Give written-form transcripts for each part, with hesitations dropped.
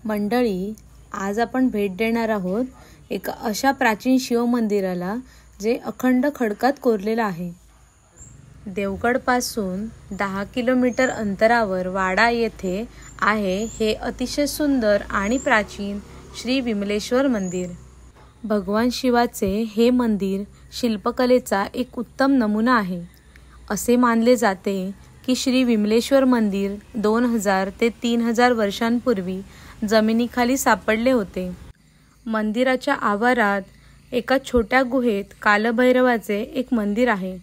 मंडळी, आज आपण भेट देणार आहोत एका अशा प्राचीन शिवमंदिराला जे अखंड खडकात कोरलेलं आहे। देवगडपासून 10 किलोमीटर अंतरावर वाडा येथे आहे हे अतिशय सुंदर आणि प्राचीन श्री विमलेश्वर मंदिर। भगवान शिवाचे हे मंदिर शिल्पकलेचा एक उत्तम नमुना आहे। असे मानले जाते की श्री विमलेश्वर मंदिर 2000 ते 3000 वर्षांपूर्वी जमिनीखाली सापडले होते। मंदिराच्या आवारात एका छोट्या गुहेत कालभैरवाचे एक मंदिर आहे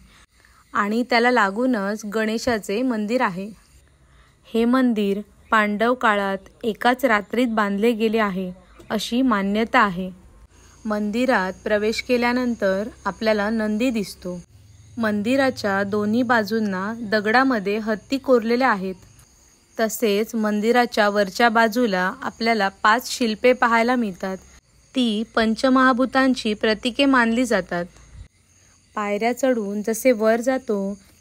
आणि त्याला लागूनच गणेशाचे मंदिर आहे। हे मंदिर पांडव काळात एकाच रात्रीत बांधले गेले आहे अशी मान्यता आहे। मंदिरात प्रवेश केल्यानंतर आपल्याला नंदी दिसतो। मंदिराच्या दोन्ही बाजूंना दगडामध्ये हत्ती कोरलेले आहेत। तसेच मंदिराच्या वरच्या बाजूला आपल्याला 5 शिल्पे पाहायला मिळतात। ती पंचमहाभूतांची प्रतीके मानली जातात। पायऱ्या चढून जसे वर जातो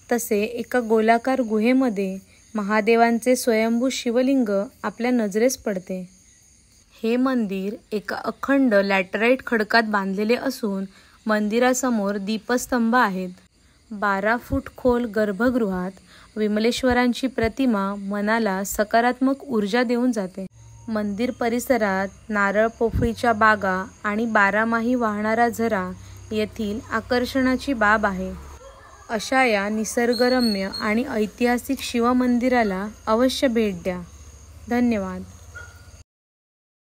तसे एका गोलाकार गुहेमध्ये महादेवांचे स्वयंभू शिवलिंग आपल्या नजरेस पडते। हे मंदिर एका अखंड लॅटराइट खडकात बांधलेले असून मंदिरासमोर दीपस्तंभ आहेत। 12 फूट खोल गर्भगृहात विमलेश्वरांची प्रतिमा मनाला सकारात्मक ऊर्जा देऊन जाते। मंदिर परिसरात नारळ पोफळीच्या बागा आणि 12माही वाहणारा झरा येथील आकर्षणाची बाब आहे। अशा या निसर्गरम्य आणि ऐतिहासिक शिवमंदिराला अवश्य भेट द्या। धन्यवाद।